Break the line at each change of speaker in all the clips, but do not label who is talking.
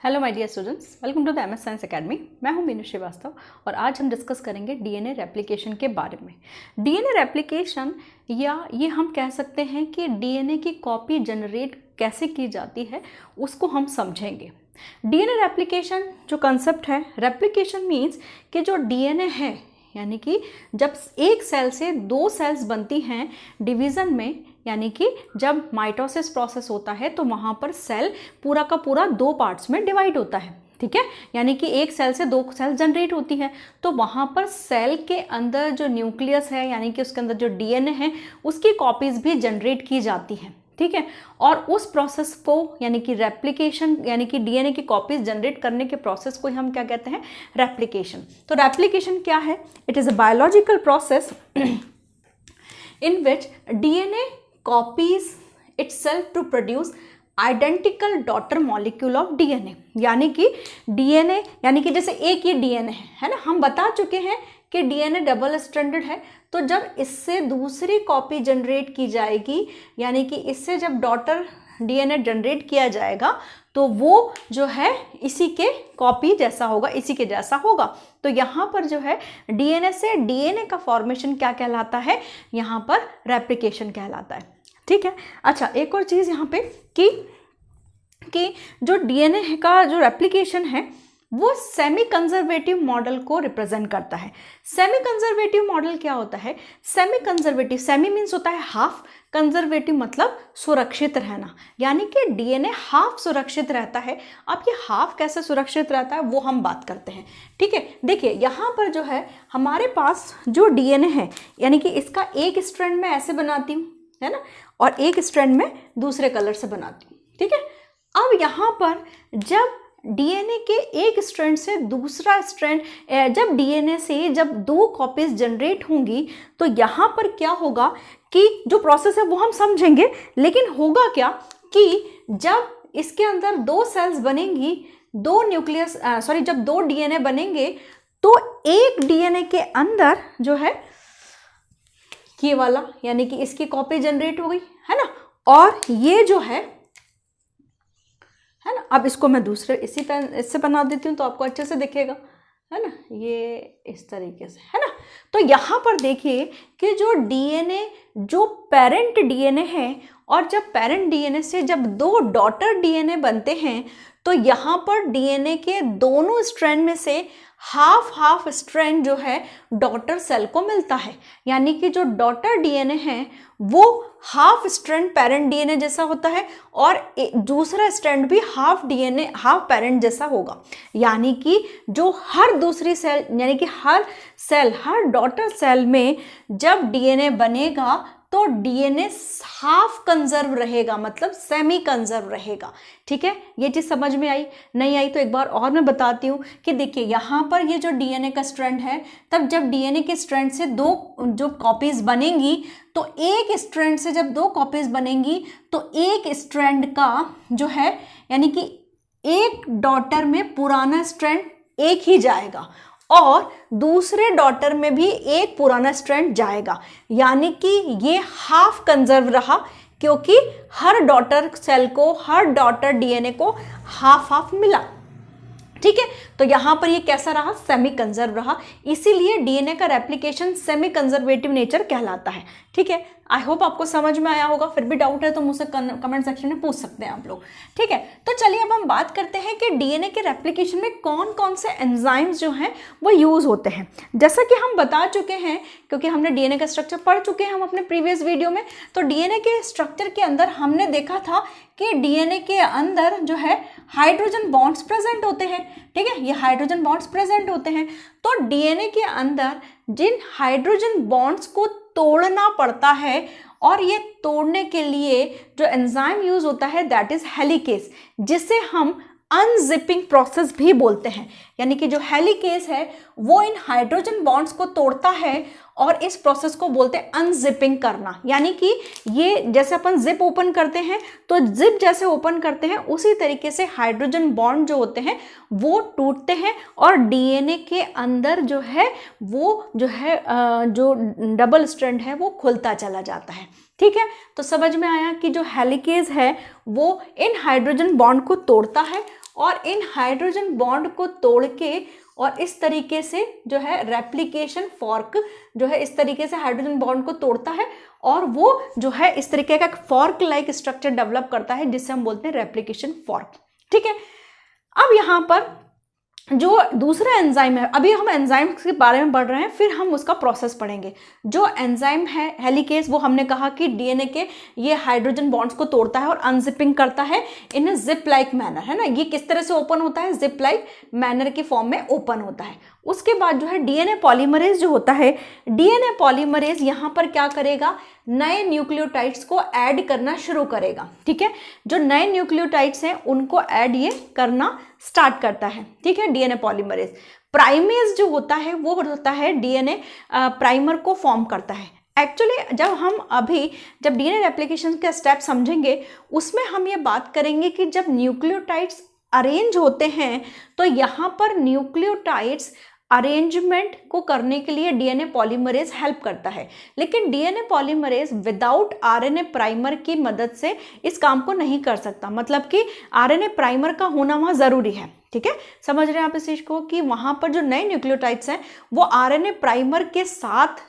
Hello my dear students, welcome to the MS science academy. मैं हूं मीनू श्रीवास्तव और आज हम डिस्कस करेंगे डीएनए रेप्लिकेशन के बारे में। डीएनए रेप्लिकेशन या ये हम कह सकते हैं कि डीएनए की कॉपी जनरेट कैसे की जाती है उसको हम समझेंगे। डीएनए रेप्लिकेशन जो कंसेप्ट है, रेप्लिकेशन मीन्स कि जो डीएनए है यानी कि जब एक सेल से दो सेल्स बनती हैं डिवीज़न में, यानी कि जब माइटोसिस प्रोसेस होता है तो वहाँ पर सेल पूरा का पूरा दो पार्ट्स में डिवाइड होता है, ठीक है। यानी कि एक सेल से दो सेल जनरेट होती है तो वहाँ पर सेल के अंदर जो न्यूक्लियस है यानी कि उसके अंदर जो डीएनए है उसकी कॉपीज़ भी जनरेट की जाती हैं, ठीक है। और उस प्रोसेस को यानी कि रेप्लिकेशन यानी कि डीएनए की कॉपीज जनरेट करने के प्रोसेस को हम क्या कहते हैं, रेप्लिकेशन। तो रेप्लिकेशन क्या है? It is a biological process in which DNA copies itself to produce identical daughter molecule of DNA. यानी कि डीएनए यानी कि जैसे एक ये डीएनए है ना, हम बता चुके हैं कि डीएनए डबल स्ट्रैंडेड है, तो जब इससे दूसरी कॉपी जनरेट की जाएगी यानी कि इससे जब डॉटर डीएनए जनरेट किया जाएगा तो वो जो है इसी के कॉपी जैसा होगा, इसी के जैसा होगा। तो यहाँ पर जो है डीएनए से डीएनए का फॉर्मेशन क्या कहलाता है? यहाँ पर रेप्लिकेशन कहलाता है, ठीक है। अच्छा, एक और चीज़ यहाँ पे कि जो डीएनए का जो रेप्लिकेशन है वो सेमी कंजर्वेटिव मॉडल को रिप्रेजेंट करता है। सेमी कंजर्वेटिव मॉडल क्या होता है? सेमी कंजर्वेटिव, सेमी मीन्स होता है हाफ, कंजर्वेटिव मतलब सुरक्षित रहना, यानी कि डीएनए हाफ सुरक्षित रहता है। अब ये हाफ कैसे सुरक्षित रहता है वो हम बात करते हैं, ठीक है। देखिए यहाँ पर जो है हमारे पास जो डीएनए है यानी कि इसका एक स्ट्रैंड में ऐसे बनाती हूँ, है ना, और एक स्ट्रैंड में दूसरे कलर से बनाती हूँ, ठीक है। अब यहाँ पर जब डीएनए के एक स्ट्रैंड से दूसरा स्ट्रैंड, जब डीएनए से जब दो कॉपीज जनरेट होंगी तो यहाँ पर क्या होगा कि जो प्रोसेस है वो हम समझेंगे, लेकिन होगा क्या कि जब इसके अंदर दो सेल्स बनेंगी, दो न्यूक्लियस जब दो डीएनए बनेंगे तो एक डीएनए के अंदर जो है ये वाला यानी कि इसकी कॉपी जनरेट हो गई, है ना, और ये जो है ना, अब इसको मैं दूसरे इसी पेन इससे बना देती हूँ तो आपको अच्छे से दिखेगा, है ना, ये इस तरीके से, है ना। तो यहाँ पर देखिए कि जो डीएनए जो पेरेंट डीएनए है और जब पेरेंट डीएनए से जब दो डॉटर डीएनए बनते हैं तो यहाँ पर डीएनए के दोनों स्ट्रैंड में से हाफ स्ट्रैंड जो है डॉटर सेल को मिलता है, यानी कि जो डॉटर डीएनए है वो हाफ स्ट्रैंड पेरेंट डीएनए जैसा होता है और दूसरा स्ट्रैंड भी हाफ डीएनए हाफ पेरेंट जैसा होगा। यानी कि जो हर दूसरी सेल यानी कि हर डॉटर सेल में जब डीएनए बनेगा तो डीएनए हाफ कंजर्व रहेगा, मतलब सेमी कंजर्व रहेगा, ठीक है। ये चीज़ समझ में आई? नहीं आई तो एक बार और मैं बताती हूँ कि देखिए यहाँ पर ये जो डीएनए का स्ट्रैंड है, तब जब डीएनए के स्ट्रैंड से दो जो कॉपीज बनेंगी तो एक स्ट्रैंड से जब दो कॉपीज बनेंगी तो एक स्ट्रैंड का जो है यानी कि एक डॉटर में पुराना स्ट्रैंड एक ही जाएगा और दूसरे डॉटर में भी एक पुराना स्ट्रैंड जाएगा, यानी कि ये हाफ कंजर्व रहा क्योंकि हर डॉटर सेल को, हर डॉटर डीएनए को हाफ मिला, ठीक है। तो यहाँ पर ये कैसा रहा? सेमी कंजर्व रहा, इसीलिए डीएनए का रेप्लिकेशन सेमी कंजर्वेटिव नेचर कहलाता है, ठीक है। आई होप आपको समझ में आया होगा। फिर भी डाउट है तो मुझसे कमेंट सेक्शन में पूछ सकते हैं आप लोग, ठीक है। तो चलिए अब हम बात करते हैं कि डीएनए के रेप्लिकेशन में कौन कौन से एंजाइम्स जो हैं वो यूज़ होते हैं। जैसा कि हम बता चुके हैं क्योंकि हमने डीएनए का स्ट्रक्चर पढ़ चुके हैं हम अपने प्रीवियस वीडियो में, तो डीएनए के स्ट्रक्चर के अंदर हमने देखा था कि डीएनए के अंदर जो है हाइड्रोजन बॉन्ड्स प्रेजेंट होते हैं, ठीक है। ये हाइड्रोजन बॉन्ड्स प्रेजेंट होते हैं तो डीएनए के अंदर जिन हाइड्रोजन बॉन्ड्स को तोड़ना पड़ता है और ये तोड़ने के लिए जो एंजाइम यूज होता है दैट इज हेलिकेज, जिसे हम अनजिपिंग प्रोसेस भी बोलते हैं। यानी कि जो हेलिकेज है वो इन हाइड्रोजन बॉन्ड्स को तोड़ता है और इस प्रोसेस को बोलते हैं अनजिपिंग करना। यानी कि ये जैसे अपन जिप ओपन करते हैं तो जिप जैसे ओपन करते हैं उसी तरीके से हाइड्रोजन बॉन्ड जो होते हैं वो टूटते हैं और डीएनए के अंदर जो है वो जो डबल स्ट्रैंड है वो खुलता चला जाता है, ठीक है। तो समझ में आया कि जो हेलिकेज है वो इन हाइड्रोजन बॉन्ड को तोड़ता है और इन हाइड्रोजन बॉन्ड को तोड़ के और इस तरीके से जो है रेप्लिकेशन फॉर्क जो है इस तरीके से हाइड्रोजन बॉन्ड को तोड़ता है और वो जो है इस तरीके का फॉर्क लाइक स्ट्रक्चर डेवलप करता है जिसे हम बोलते हैं रेप्लिकेशन फॉर्क। ठीक है, अब यहाँ पर जो दूसरा एंजाइम है, अभी हम एंजाइम के बारे में पढ़ रहे हैं, फिर हम उसका प्रोसेस पढ़ेंगे। जो एंजाइम है हेलिकेज, वो हमने कहा कि डीएनए के ये हाइड्रोजन बॉन्ड्स को तोड़ता है और अनजिपिंग करता है इन अ जिप लाइक मैनर, है ना। ये किस तरह से ओपन होता है, जिप लाइक मैनर की फॉर्म में ओपन होता है। उसके बाद जो है डीएनए पॉलीमरेज जो होता है, डीएनए पॉलीमरेज यहाँ पर क्या करेगा, नए न्यूक्लियोटाइड्स को ऐड करना शुरू करेगा। ठीक है, जो नए न्यूक्लियोटाइड्स हैं उनको ऐड ये करना स्टार्ट करता है। ठीक है, डीएनए पॉलीमरेज। प्राइमेज जो होता है वो होता है डीएनए प्राइमर को फॉर्म करता है। एक्चुअली जब डीएनए रेप्लिकेशन का स्टेप समझेंगे उसमें हम ये बात करेंगे कि जब न्यूक्लियोटाइड्स अरेंज होते हैं तो यहाँ पर न्यूक्लियोटाइड्स अरेंजमेंट को करने के लिए डीएनए पॉलीमरेज हेल्प करता है, लेकिन DNA polymerase without RNA primer की मदद से इस काम को नहीं कर सकता। मतलब कि आरएनए प्राइमर का होना वहाँ ज़रूरी है। ठीक है, समझ रहे हैं आप इस चीज़ को कि वहाँ पर जो नए न्यूक्लियोटाइड्स हैं वो आरएनए प्राइमर के साथ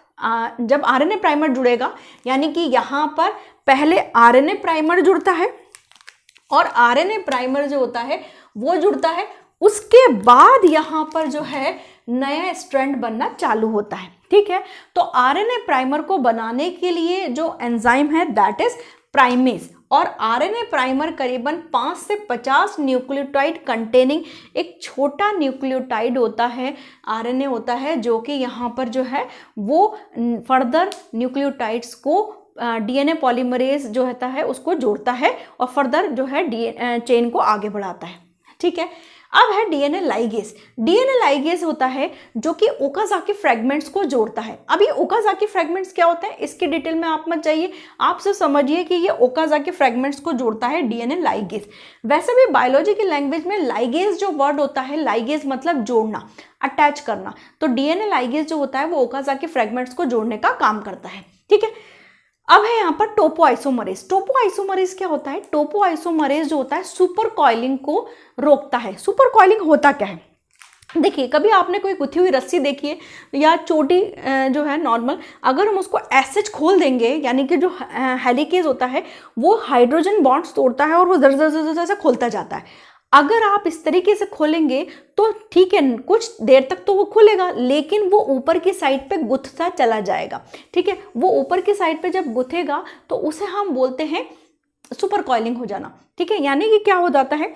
जब आरएनए प्राइमर जुड़ेगा, यानी कि यहाँ पर पहले आरएनए प्राइमर जुड़ता है और आरएनए प्राइमर जो होता है वो जुड़ता है, उसके बाद यहाँ पर जो है नया स्ट्रैंड बनना चालू होता है। ठीक है, तो आरएनए प्राइमर को बनाने के लिए जो एंजाइम है दैट इज प्राइमेज, और आरएनए प्राइमर करीबन 5 से 50 न्यूक्लियोटाइड कंटेनिंग एक छोटा न्यूक्लियोटाइड होता है, आरएनए होता है, जो कि यहाँ पर जो है वो फर्दर न्यूक्लियोटाइड्स को डीएनए पॉलीमरेज जो होता है उसको जोड़ता है और फर्दर जो है चेन को आगे बढ़ाता है। ठीक है, अब है डीएनए लाइगेज। डीएनए लाइगेज होता है जो कि ओकाजाकी फ्रेगमेंट्स को जोड़ता है। अब ये ओकाजाकी फ्रेगमेंट्स क्या होते हैं इसकी डिटेल में आप मत जाइए, आप सिर्फ समझिए कि ये ओकाजाकी फ्रेगमेंट्स को जोड़ता है डीएनए लाइगेज। वैसे भी बायोलॉजी की लैंग्वेज में लाइगेज जो वर्ड होता है, लाइगेज मतलब जोड़ना, अटैच करना, तो डीएनए लाइगेज जो होता है वो ओकाजाकी फ्रेगमेंट्स को जोड़ने का काम करता है। ठीक है, अब है यहाँ पर टोपोआइसोमरेज। टोपोआइसोमरेज क्या होता है, टोपोआइसोमरेज जो होता है सुपर कॉइलिंग को रोकता है। सुपर कॉइलिंग होता क्या है, देखिए कभी आपने कोई गुथी हुई रस्सी देखी है या चोटी जो है नॉर्मल, अगर हम उसको ऐसे खोल देंगे, यानी कि जो हेलिकेज होता है वो हाइड्रोजन बॉन्ड्स तोड़ता है और वो जर जर जर जर से खोलता जाता है। अगर आप इस तरीके से खोलेंगे तो ठीक है, कुछ देर तक तो वो खुलेगा, लेकिन वो ऊपर की साइड पे गुथता चला जाएगा। ठीक है, वो ऊपर की साइड पे जब गुथेगा तो उसे हम बोलते हैं सुपर कॉइलिंग हो जाना। ठीक है, यानी कि क्या हो जाता है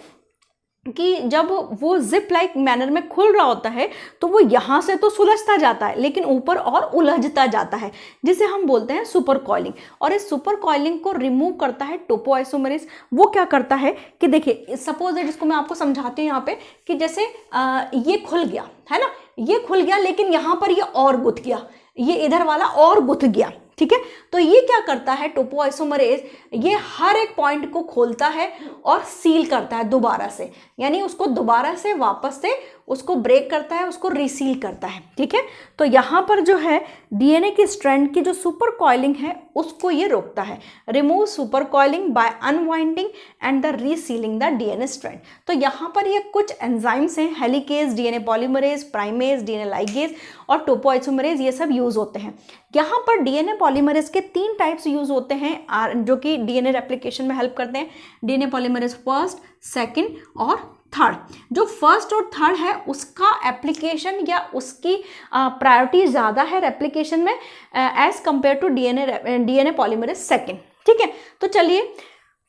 कि जब वो जिप लाइक मैनर में खुल रहा होता है तो वो यहाँ से तो सुलझता जाता है लेकिन ऊपर और उलझता जाता है, जिसे हम बोलते हैं सुपर कॉइलिंग। और इस सुपर कॉइलिंग को रिमूव करता है टोपोआइसोमरेज। वो क्या करता है कि देखिए सपोज है, जिसको मैं आपको समझाती हूँ यहाँ पे, कि जैसे ये खुल गया है ना, ये खुल गया लेकिन यहाँ पर ये और गुथ गया, ये इधर वाला और गुथ गया। ठीक है, तो ये क्या करता है टोपोआइसोमरेज, ये हर एक पॉइंट को खोलता है और सील करता है दोबारा से, यानी उसको दोबारा से वापस से उसको ब्रेक करता है, उसको रीसील करता है। ठीक है, तो यहाँ पर जो है डीएनए की स्ट्रैंड की जो सुपर कॉइलिंग है उसको ये रोकता है। Remove super coiling by unwinding and the resealing the DNA strand. तो यहाँ पर ये कुछ एंजाइम्स हैं, helicase, DNA polymerase, primase, DNA ligase और टोपोआइसोमरेज, ये सब यूज होते हैं। यहाँ पर डीएनए पॉलीमरेज के 3 टाइप्स यूज होते हैं जो कि डीएनए रेप्लिकेशन में हेल्प करते हैं। डीएनए पॉलीमरेज फर्स्ट, सेकंड और थर्ड। जो फर्स्ट और थर्ड है उसका एप्लीकेशन या उसकी प्रायोरिटी ज़्यादा है रेप्लिकेशन में as compare to DNA polymerase second. ठीक है, तो चलिए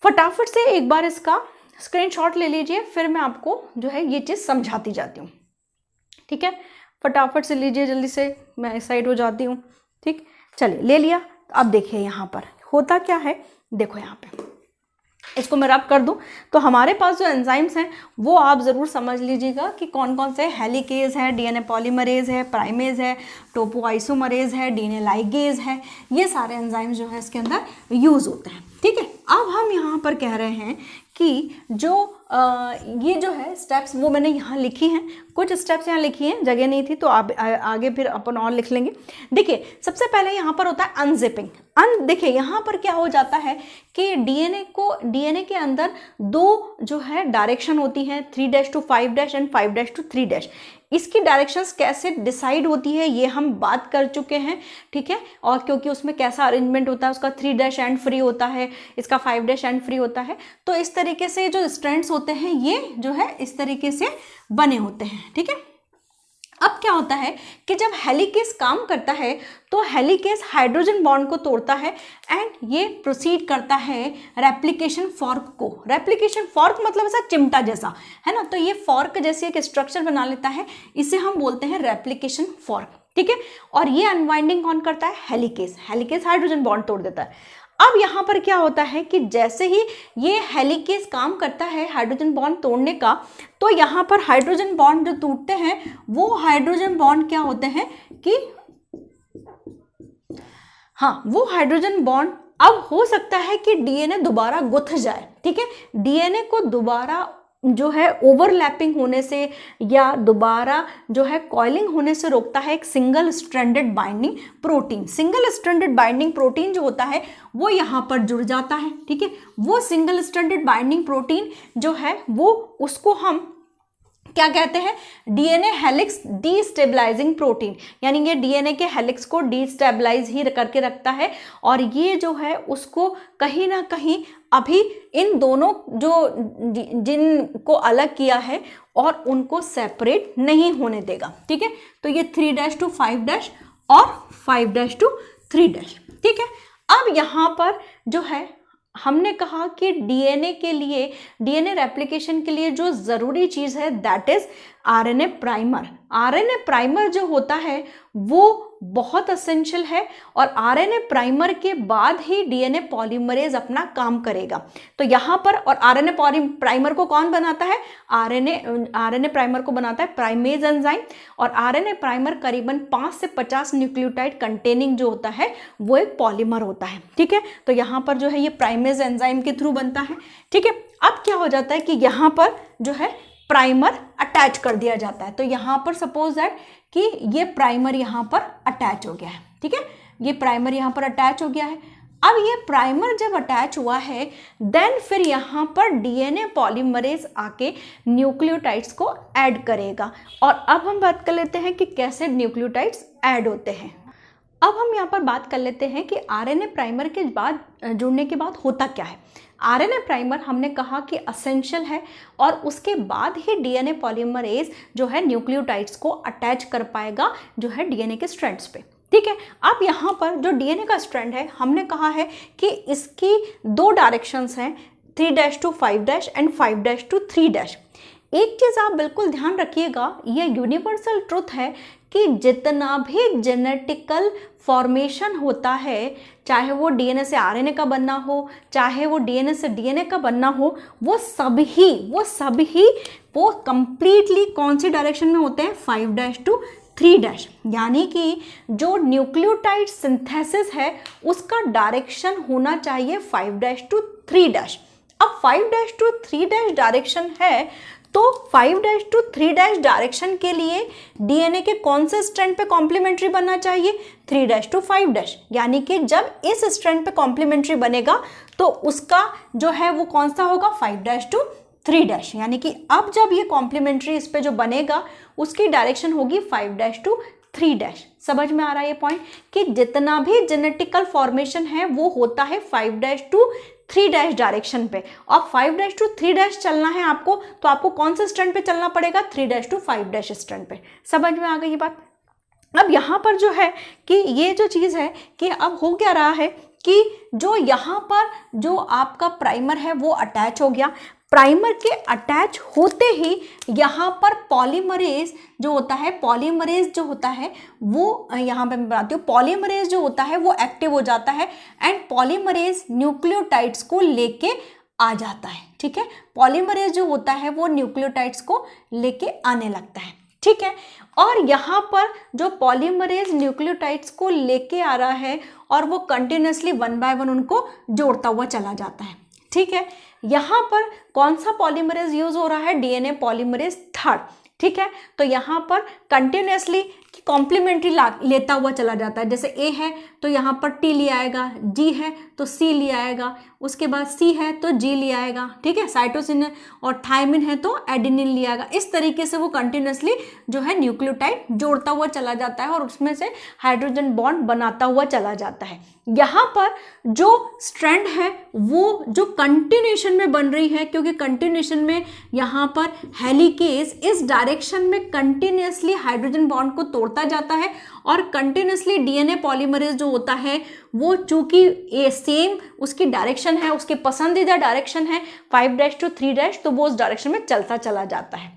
फटाफट से एक बार इसका स्क्रीनशॉट ले लीजिए, फिर मैं आपको जो है ये चीज़ समझाती जाती हूँ। ठीक है, फटाफट से लीजिए, जल्दी से, मैं एक्साइट हो जाती हूँ। ठीक, चलिए ले लिया। अब देखिए यहाँ पर होता क्या है, देखो यहाँ पे इसको मैं रब कर दूं तो हमारे पास जो एंजाइम्स हैं वो आप ज़रूर समझ लीजिएगा कि कौन कौन से हेलिकेज है, डीएनए पॉलीमरेज है, प्राइमेज है, टोपोआइसोमरेज है, डीएनए लाइगेज है, ये सारे एंजाइम्स जो है इसके अंदर यूज़ होते हैं। ठीक है, अब हम यहाँ पर कह रहे हैं कि जो ये जो है स्टेप्स वो मैंने यहाँ लिखी हैं, कुछ स्टेप्स यहाँ लिखी हैं, जगह नहीं थी तो आगे फिर अपन और लिख लेंगे। देखिए सबसे पहले यहाँ पर होता है अनजिपिंग। देखिए यहाँ पर क्या हो जाता है कि डीएनए के अंदर दो जो है डायरेक्शन होती हैं, 3' to 5' एंड 5' to 3'। इसकी डायरेक्शंस कैसे डिसाइड होती है ये हम बात कर चुके हैं, ठीक है। और क्योंकि उसमें कैसा अरेंजमेंट होता है, उसका 3' एंड फ्री होता है, इसका 5' एंड फ्री होता है। तो इस तरीके से जो स्ट्रैंड्स होते हैं ये जो है इस तरीके से बने होते हैं, ठीक है। अब क्या होता है कि जब हेलिकेस काम करता है तो हेलिकेस हाइड्रोजन बॉन्ड को तोड़ता है एंड ये प्रोसीड करता है रेप्लिकेशन फॉर्क को। रेप्लिकेशन फॉर्क मतलब ऐसा चिमटा जैसा है ना, तो ये फॉर्क जैसे एक स्ट्रक्चर बना लेता है, इसे हम बोलते हैं रेप्लिकेशन फॉर्क, ठीक है। और ये अनवाइंडिंग कौन करता है? हेलिकेस। हेलिकेस हाइड्रोजन बॉन्ड तोड़ देता है। अब यहाँ पर क्या होता है कि जैसे ही ये हेलिकेस काम करता है हाइड्रोजन बॉन्ड तोड़ने का, तो यहाँ पर हाइड्रोजन बॉन्ड जो टूटते हैं वो हाइड्रोजन बॉन्ड क्या होते हैं कि हाँ, वो हाइड्रोजन बॉन्ड अब हो सकता है कि डीएनए दोबारा गुथ जाए, ठीक है। डीएनए को दोबारा जो है ओवरलैपिंग होने से या दोबारा जो है कॉइलिंग होने से रोकता है एक single stranded binding protein. Single stranded binding protein जो होता है वो यहाँ पर जुड़ जाता है, ठीक है। वो सिंगल स्ट्रैंडेड बाइंडिंग प्रोटीन जो है वो उसको हम क्या कहते हैं? डीएनए हेलिक्स डीस्टेबलाइजिंग प्रोटीन, यानी ये डीएनए के हेलिक्स को डीस्टेबलाइज ही करके रखता है। और ये जो है उसको कहीं ना कहीं अभी इन दोनों जो जिनको अलग किया है और उनको सेपरेट नहीं होने देगा, ठीक है। तो ये 3' to 5' और 5' to 3', ठीक है। अब यहाँ पर जो है हमने कहा कि डीएनए के लिए, डीएनए रेप्लिकेशन के लिए जो ज़रूरी चीज़ है that is RNA primer. RNA primer जो होता है वो बहुत असेंशियल है और आरएनए प्राइमर के बाद ही डीएनए पॉलीमरेज अपना काम करेगा। तो यहाँ पर, और आरएनए प्राइमर को कौन बनाता है? आरएनए प्राइमर को बनाता है प्राइमेज एंजाइम। और आरएनए प्राइमर करीबन 5 से 50 न्यूक्लियोटाइड कंटेनिंग जो होता है वो एक पॉलीमर होता है, ठीक है। तो यहाँ पर जो है ये प्राइमेज एंजाइम के थ्रू बनता है, ठीक है। अब क्या हो जाता है कि यहाँ पर जो है प्राइमर अटैच कर दिया जाता है। तो यहाँ पर सपोज दैट कि ये प्राइमर यहाँ पर अटैच हो गया है, ठीक है। ये प्राइमर यहाँ पर अटैच हो गया है। अब ये प्राइमर जब अटैच हुआ है देन फिर यहाँ पर डीएनए पॉलीमरेज आके न्यूक्लियोटाइड्स को ऐड करेगा। और अब हम बात कर लेते हैं कि कैसे न्यूक्लियोटाइड्स ऐड होते हैं। अब हम यहाँ पर बात कर लेते हैं कि आरएनए प्राइमर के बाद जुड़ने के बाद होता क्या है। आरएनए प्राइमर हमने कहा कि असेंशियल है और उसके बाद ही डीएनए पॉलीमरेज जो है न्यूक्लियोटाइड्स को अटैच कर पाएगा जो है डीएनए के स्ट्रैंड्स पे, ठीक है। अब यहाँ पर जो डीएनए का स्ट्रैंड है हमने कहा है कि इसकी दो डायरेक्शंस हैं, 3' to 5' एंड 5' to 3'। एक चीज़ आप बिल्कुल ध्यान रखिएगा, ये यूनिवर्सल ट्रुथ है कि जितना भी जेनेटिकल फॉर्मेशन होता है, चाहे वो डीएनए से आरएनए का बनना हो, चाहे वो डीएनए से डीएनए का बनना हो, वो सभी वो कंप्लीटली कौन सी डायरेक्शन में होते हैं? 5' to 3'। यानी कि जो न्यूक्लियोटाइड सिंथेसिस है उसका डायरेक्शन होना चाहिए 5' to 3'। अब 5' to 3' डायरेक्शन है तो 5' to 3' डायरेक्शन के लिए डीएनए के कौन से स्ट्रैंड पे कॉम्प्लीमेंट्री बनना चाहिए? 3' to 5'। यानी कि जब इस स्ट्रैंड पे कॉम्प्लीमेंट्री बनेगा तो उसका जो है वो कौन सा होगा? 5' to 3'। यानी कि अब जब ये कॉम्प्लीमेंट्री इस पे जो बनेगा उसकी डायरेक्शन होगी 5' to 3'। समझ में आ रहा है ये पॉइंट कि जितना भी जेनेटिकल फॉर्मेशन है वो होता है 5' to 3' डायरेक्शन पे। और 5' to 3' चलना है आपको तो आपको कौन से स्ट्रैंड पे चलना पड़ेगा? 3' to 5' स्ट्रैंड पे। समझ में आ गई ये बात। अब यहाँ पर जो है कि ये जो चीज़ है कि अब हो क्या रहा है कि जो यहाँ पर जो आपका प्राइमर है वो अटैच हो गया। प्राइमर के अटैच होते ही यहाँ पर पॉलीमरेज जो होता है, पॉलीमरेज जो होता है वो यहाँ पे मैं बताती हूँ, पॉलीमरेज जो होता है वो एक्टिव हो जाता है एंड पॉलीमरेज न्यूक्लियोटाइड्स को लेके आ जाता है, ठीक है। पॉलीमरेज जो होता है वो न्यूक्लियोटाइड्स को लेके आने लगता है, ठीक है। और यहाँ पर जो पॉलीमरेज न्यूक्लियोटाइड्स को लेके आ रहा है और वो कंटिन्यूसली 1 by 1 उनको जोड़ता हुआ चला जाता है, ठीक है। यहाँ पर कौन सा पॉलीमरेज यूज हो रहा है, डीएनए पॉलीमरेज 3, ठीक है। तो यहाँ पर कंटिन्यूसली कॉम्प्लीमेंट्री लेता हुआ चला जाता है, जैसे ए है तो यहाँ पर टी ले आएगा, जी है तो सी ले आएगा, उसके बाद सी है तो जी ले आएगा, ठीक है। साइटोसिन और थायमिन है तो एडेनिन ले आएगा। इस तरीके से वो कंटिन्यूसली जो है न्यूक्लियोटाइड जोड़ता हुआ चला जाता है और उसमें से हाइड्रोजन बॉन्ड बनाता हुआ चला जाता है। यहाँ पर जो स्ट्रैंड है वो जो कंटिन्यूएशन में बन रही है, क्योंकि कंटिन्यूएशन में यहाँ पर हेलिकेज इस डायरेक्शन में कंटिन्यूसली हाइड्रोजन बॉन्ड को तोड़ता जाता है और कंटिन्यूसली डीएनए पॉलीमरेज जो होता है वो चूंकि ये सेम उसकी डायरेक्शन है, उसकी पसंदीदा डायरेक्शन है 5' to 3', तो वो उस डायरेक्शन में चलता चला जाता है,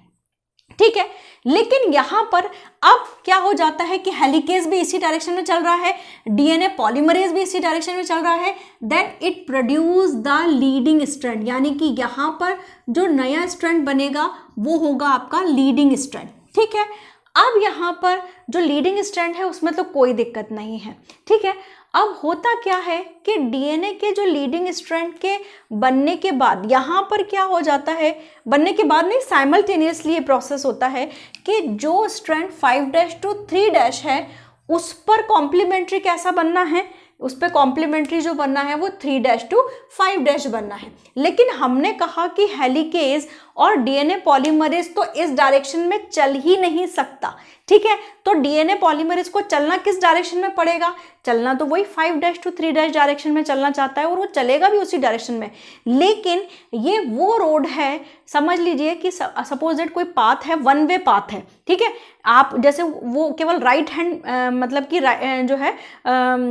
ठीक है। लेकिन यहाँ पर अब क्या हो जाता है कि हेलिकेज भी इसी डायरेक्शन में चल रहा है, डीएनए पॉलीमरेज भी इसी डायरेक्शन में चल रहा है, then it produce the leading strand, यानी कि यहाँ पर जो नया स्ट्रैंड बनेगा वो होगा आपका लीडिंग स्ट्रैंड, ठीक है। अब यहाँ पर जो लीडिंग स्ट्रैंड है उसमें तो कोई दिक्कत नहीं है, ठीक है। अब होता क्या है कि डीएनए के जो लीडिंग स्ट्रैंड के बनने के बाद यहाँ पर क्या हो जाता है, बनने के बाद नहीं, साइमल्टेनियसली ये प्रोसेस होता है कि जो स्ट्रैंड 5' to 3' है उस पर कॉम्प्लीमेंट्री कैसा बनना है, उस पर कॉम्प्लीमेंट्री जो बनना है वो 3' to 5' बनना है। लेकिन हमने कहा कि हेलिकेज और डीएनए पॉलीमरेज तो इस डायरेक्शन में चल ही नहीं सकता, ठीक है। तो डीएनए पॉलीमरेज को चलना किस डायरेक्शन में पड़ेगा, चलना तो वही 5' to 3' डायरेक्शन में चलना चाहता है और वो चलेगा भी उसी डायरेक्शन में। लेकिन ये वो रोड है, समझ लीजिए कि सपोज दैट कोई पाथ है, 1 वे पाथ है, ठीक है। आप जैसे वो केवल राइट हैंड मतलब कि जो है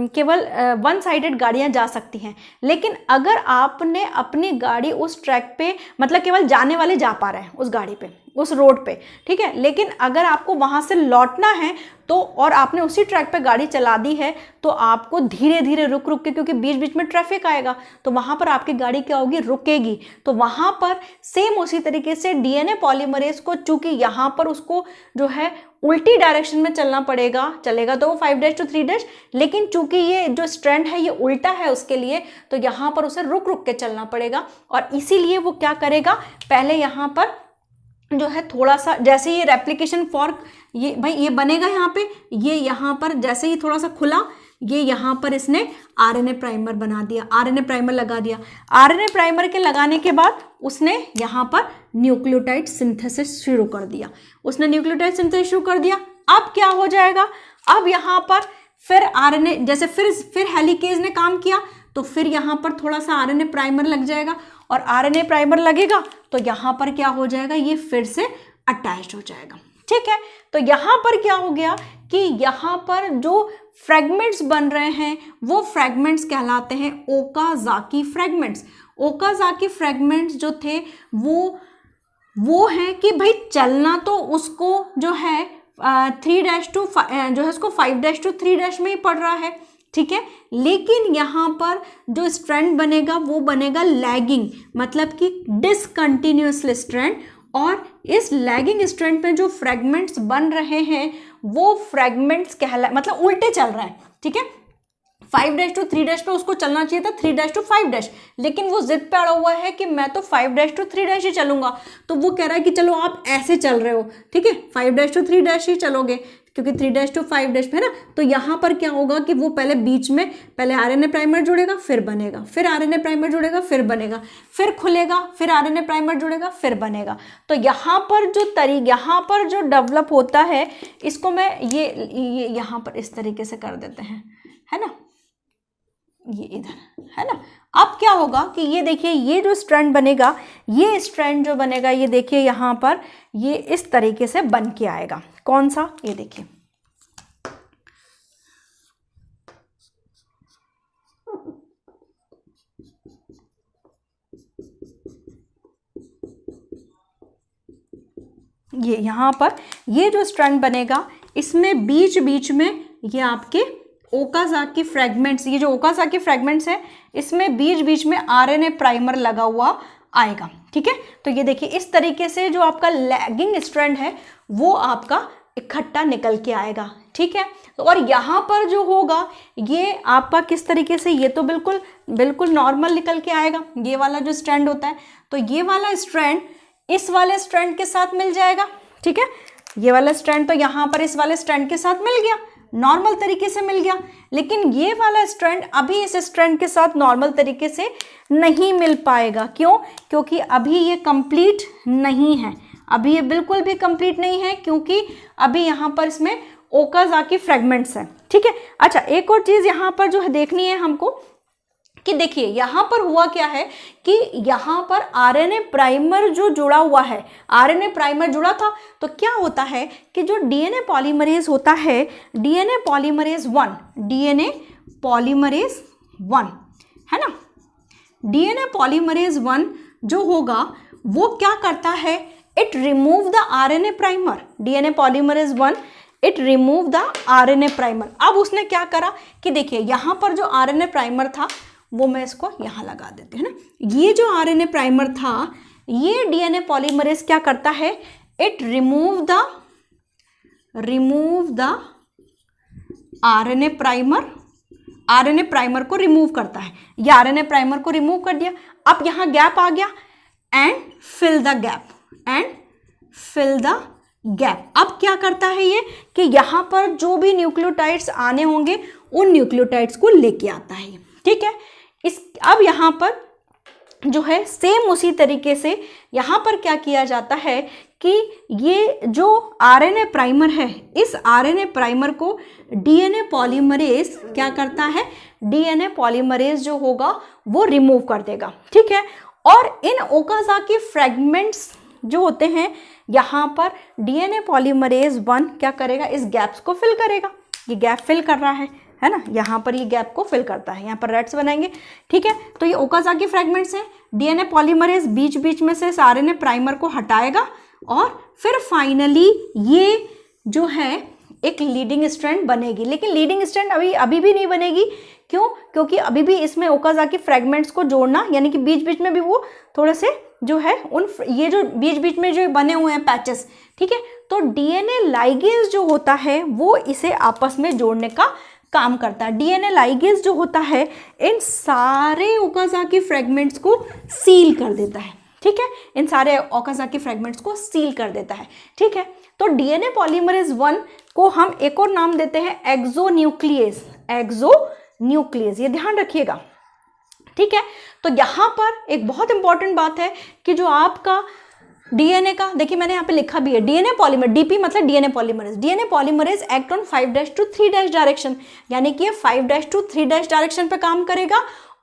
केवल 1 साइडेड गाड़ियां जा सकती हैं। लेकिन अगर आपने अपनी गाड़ी उस ट्रैक पे, मतलब केवल जाने वाले जा पा रहे हैं उस गाड़ी पे, उस रोड पे, ठीक है। लेकिन अगर आपको वहां से लौटना है तो, और आपने उसी ट्रैक पे गाड़ी चला दी है, तो आपको धीरे धीरे रुक रुक के, क्योंकि बीच बीच में ट्रैफिक आएगा तो वहां पर आपकी गाड़ी क्या होगी, रुकेगी। तो वहां पर सेम उसी तरीके से डीएनए पॉलीमरेज को, चूंकि यहाँ पर उसको जो है उल्टी डायरेक्शन में चलना पड़ेगा, चलेगा तो वो 5' to 3', लेकिन चूंकि ये जो स्ट्रैंड है ये उल्टा है उसके लिए, तो यहाँ पर उसे रुक रुक के चलना पड़ेगा। और इसीलिए वो क्या करेगा, पहले यहाँ पर जो है थोड़ा सा, जैसे ये रेप्लिकेशन फॉर्क, ये भाई ये बनेगा यहाँ पे, ये यहाँ पर जैसे ही थोड़ा सा खुला, ये यहाँ पर इसने आरएनए प्राइमर बना दिया, आरएनए प्राइमर लगा दिया। आरएनए प्राइमर के लगाने के बाद उसने यहाँ पर न्यूक्लियोटाइड सिंथेसिस शुरू कर दिया, उसने न्यूक्लियोटाइड सिंथेसिस शुरू कर दिया। अब क्या हो जाएगा, अब यहाँ पर फिर आरएनए, जैसे फिर हेलिकेज ने काम किया तो फिर यहाँ पर थोड़ा सा आरएनए प्राइमर लग जाएगा, और आरएनए प्राइमर लगेगा तो यहाँ पर क्या हो जाएगा, ये फिर से अटैच्ड हो जाएगा, ठीक है। तो यहाँ पर क्या हो गया कि यहाँ पर जो फ्रेगमेंट्स बन रहे हैं वो फ्रेगमेंट्स कहलाते हैं ओकाजाकी फ्रेगमेंट्स। ओकाजाकी फ्रेगमेंट्स जो थे वो है कि भाई चलना तो उसको जो है 3' to 5 जो है उसको 5' to 3' में ही पड़ रहा है, ठीक है। लेकिन यहाँ पर जो स्ट्रैंड बनेगा वो बनेगा लैगिंग, मतलब कि डिसकंटिन्यूअस स्ट्रैंड, और इस लैगिंग स्ट्रैंड में जो फ्रेगमेंट्स बन रहे हैं वो फ्रेगमेंट्स मतलब उल्टे चल रहे हैं, ठीक है। 5' to 3' पे उसको चलना चाहिए था 3' to 5', लेकिन वो जिद पे अड़ा हुआ है कि मैं तो 5' to 3' ही चलूंगा। तो वो कह रहा है कि चलो आप ऐसे चल रहे हो, ठीक है, 5' to 3' ही चलोगे, क्योंकि 3' to 5' है ना। तो यहाँ पर क्या होगा कि वो पहले बीच में पहले आरएनए प्राइमर जुड़ेगा फिर बनेगा, फिर आरएनए प्राइमर जुड़ेगा फिर बनेगा, फिर खुलेगा, फिर आरएनए प्राइमर जुड़ेगा फिर बनेगा। तो यहाँ पर जो डेवलप होता है, इसको मैं ये यहाँ पर इस तरीके से कर देते हैं, है ना, ये इधर है ना। अब क्या होगा कि ये देखिए, ये जो स्ट्रैंड बनेगा, ये स्ट्रैंड जो बनेगा, ये देखिए यहाँ पर ये इस तरीके से बन के आएगा। कौन सा, ये देखिए, ये यहाँ पर ये जो स्ट्रैंड बनेगा, इसमें बीच बीच में ये आपके ओकाजाकी फ्रेगमेंट्स, ये जो ओकाजाकी फ्रेगमेंट्स है इसमें बीच बीच में आरएनए प्राइमर लगा हुआ आएगा, ठीक है। तो ये देखिए इस तरीके से जो आपका लैगिंग स्ट्रैंड है वो आपका इकट्ठा निकल के आएगा, ठीक है। और यहाँ पर जो होगा ये आपका किस तरीके से, ये तो बिल्कुल बिल्कुल नॉर्मल निकल के आएगा, ये वाला जो स्ट्रैंड होता है, तो ये वाला स्ट्रैंड इस वाले स्ट्रैंड के साथ मिल जाएगा, ठीक है। ये वाला स्ट्रैंड तो यहाँ पर इस वाले स्ट्रैंड के साथ मिल गया, नॉर्मल तरीके से मिल गया, लेकिन ये वाला स्ट्रैंड अभी इस स्ट्रैंड के साथ नॉर्मल तरीके से नहीं मिल पाएगा। क्यों? क्योंकि अभी ये कंप्लीट नहीं है, अभी ये बिल्कुल भी कंप्लीट नहीं है, क्योंकि अभी यहाँ पर इसमें ओकाज़ाकी फ्रेगमेंट्स हैं, ठीक है। अच्छा, एक और चीज़ यहाँ पर जो है देखनी है हमको कि देखिए यहाँ पर हुआ क्या है कि यहाँ पर आरएनए प्राइमर जो जुड़ा हुआ है, आरएनए प्राइमर जुड़ा था, तो क्या होता है कि जो डीएनए पॉलीमरेज होता है, डीएनए पॉलीमरेज 1 है ना, डीएनए पॉलीमरेज 1 जो होगा वो क्या करता है, it remove the RNA primer, DNA polymerase 1 it remove the RNA primer. अब उसने क्या करा कि देखिए यहाँ पर जो आरएनए प्राइमर था वो मैं इसको यहाँ लगा देती हूँ ना, ये जो आरएनए प्राइमर था, ये डीएनए पॉलीमरेज क्या करता है, it remove the RNA primer को रिमूव करता है, ये आरएनए प्राइमर को रिमूव कर दिया। अब यहाँ गैप आ गया एंड फिल द गैप। अब क्या करता है ये कि यहाँ पर जो भी न्यूक्लियोटाइड्स आने होंगे उन न्यूक्लियोटाइड्स को लेके आता है, ठीक है। अब यहाँ पर जो है सेम उसी तरीके से यहाँ पर क्या किया जाता है कि ये जो आरएनए प्राइमर है, इस आरएनए प्राइमर को डीएनए पॉलीमरेज क्या करता है, डीएनए पॉलीमरेज जो होगा वो रिमूव कर देगा, ठीक है। और इन ओकाज़ाकी फ्रेगमेंट्स जो होते हैं, यहाँ पर डीएनए पॉलीमरेज 1 क्या करेगा, इस गैप्स को फिल करेगा, ये गैप फिल कर रहा है ना, यहाँ पर ये गैप को फिल करता है, यहाँ पर रेड्स बनाएंगे, ठीक है। तो ये ओकाज़ाकी फ्रेगमेंट्स हैं, डीएनए पॉलीमरेज बीच बीच में से इस आरएनए प्राइमर को हटाएगा और फिर फाइनली ये जो है एक लीडिंग स्ट्रैंड बनेगी। लेकिन लीडिंग स्ट्रैंड अभी भी नहीं बनेगी, क्यों? क्योंकि अभी भी इसमें ओकाज़ाकी फ्रेगमेंट्स को जोड़ना, यानी कि बीच बीच में भी वो थोड़े से जो है उन ये जो बीच बीच में जो बने हुए हैं पैचेस, ठीक है, तो डीएनए लाइगेज जो होता है वो इसे आपस में जोड़ने का काम करता है। डीएनए लाइगेज जो होता है इन सारे ओकाज़ाकी फ्रेगमेंट्स को सील कर देता है, ठीक है, इन सारे ओकाज़ाकी फ्रेगमेंट्स को सील कर देता है, ठीक है। तो डीएनए पॉलीमरेज 1 को हम एक और नाम देते हैं एक्सोन्यूक्लियेज, ये ध्यान रखिएगा, ठीक है। तो यहाँ पर एक बहुत इंपॉर्टेंट बात है कि जो आपका डीएनए का, देखिए मैंने यहाँ पे लिखा भी है, डीएनए पॉलीमर, डीपी मतलब DNA polymerase act on 5' to 3' direction, यानी कि ये 5' to 3' डायरेक्शन पे काम करेगा।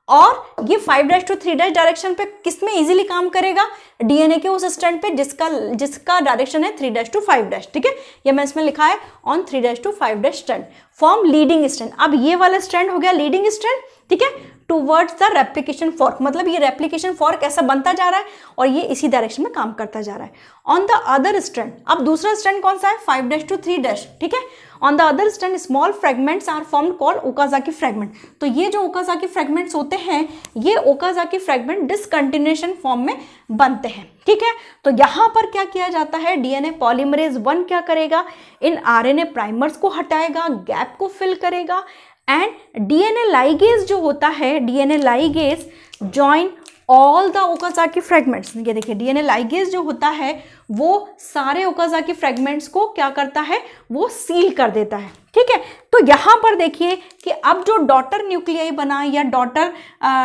और ये 5' to 3' डायरेक्शन पे किस में इजीली काम करेगा, डीएनए के उस स्ट्रैंड पे जिसका डायरेक्शन है 3' to 5', ठीक है, ये मैं इसमें लिखा है on 3' to 5' strand form leading strand. अब ये वाला स्ट्रैंड हो गया लीडिंग स्ट्रैंड, ठीक है, टूवर्ड्स द रेप्लिकेशन फॉर्क, मतलब ये रेप्लिकेशन फॉर्क ऐसा बनता जा रहा है और ये इसी डायरेक्शन में काम करता जा रहा है। ऑन द अदर स्ट्रैंड, अब दूसरा स्ट्रैंड कौन सा है, 5' to 3', ठीक है। On the other strand small fragments are formed called Okazaki fragment. तो ये जो ओकाज़ाकी फ्रेगमेंट्स होते हैं, ये ओकाज़ाकी फ्रेगमेंट डिसकंटिन्यूएशन फॉर्म में बनते हैं, ठीक है। तो यहाँ पर क्या किया जाता है, डीएनए पॉलीमरेज 1 क्या करेगा, इन आरएनए प्राइमर्स को हटाएगा, गैप को फिल करेगा, एंड डीएनए लाइगेज जो होता है, DNA ligase join all the Okazaki fragments. ये देखिए डीएनए लाइगेज जो होता है वो सारे ओकाज़ाकी फ्रेगमेंट्स को क्या करता है, वो सील कर देता है, ठीक है। तो यहाँ पर देखिए कि अब जो डॉटर न्यूक्लियाई बना या डॉटर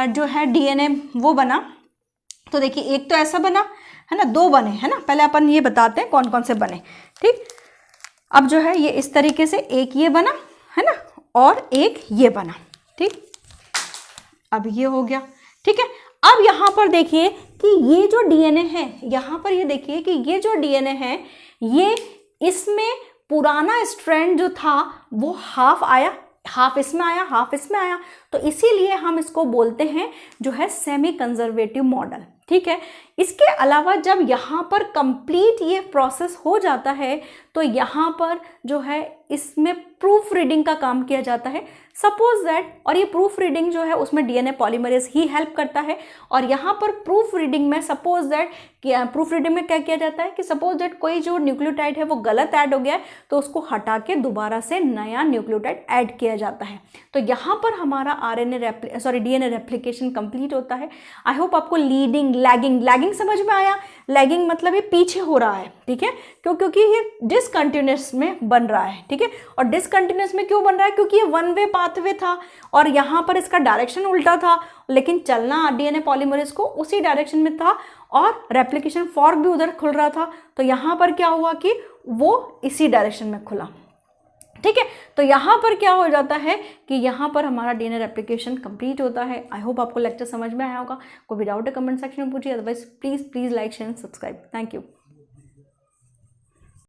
जो है डीएनए वो बना, तो देखिए एक तो ऐसा बना है ना, 2 बने है ना, पहले अपन ये बताते हैं कौन कौन से बने, ठीक। अब जो है ये इस तरीके से एक ये बना है ना और एक ये बना, ठीक, अब ये हो गया, ठीक है। अब यहाँ पर देखिए कि ये जो डीएनए है, यहाँ पर ये देखिए कि ये जो डीएनए है, ये इसमें पुराना स्ट्रैंड जो था वो हाफ आया, हाफ इसमें आया, हाफ इसमें आया, तो इसीलिए हम इसको बोलते हैं जो है सेमी कंजर्वेटिव मॉडल, ठीक है। इसके अलावा जब यहाँ पर कंप्लीट ये प्रोसेस हो जाता है तो यहाँ पर जो है इसमें प्रूफ रीडिंग का काम किया जाता है। सपोज दैट, और ये प्रूफ रीडिंग जो है उसमें डीएनए पॉलीमरेज ही हेल्प करता है। और यहाँ पर प्रूफ रीडिंग में सपोज दैट, प्रूफ रीडिंग में क्या किया जाता है कि सपोज दैट कोई जो न्यूक्लियोटाइड है वो गलत ऐड हो गया है, तो उसको हटा के दोबारा से नया न्यूक्लियोटाइड ऐड किया जाता है। तो यहाँ पर हमारा डीएनए रेप्लिकेशन कंप्लीट होता है। आई होप आपको लैगिंग समझ में आया। लैगिंग मतलब ये पीछे हो रहा है, ठीक है, क्योंकि ये डिसकंटिन्यूअस में बन रहा है, ठीक है। और डिसकंटिन्यूअस में क्यों बन रहा है? क्योंकि ये वन वे पाथवे था और यहाँ पर इसका डायरेक्शन उल्टा था, लेकिन चलना डीएनए पॉलीमरेज को उसी डायरेक्शन में था और रेप्लिकेशन फॉर्क भी उधर खुल रहा था। तो यहाँ पर क्या हुआ कि वो इसी डायरेक्शन में खुला, ठीक है। तो यहाँ पर क्या हो जाता है कि यहाँ पर हमारा डीएनए रेप्लिकेशन कंप्लीट होता है। आई होप आपको लेक्चर समझ में आया होगा। कोई भी डाउट है कमेंट सेक्शन में पूछिए, otherwise please like share and subscribe. Thank you.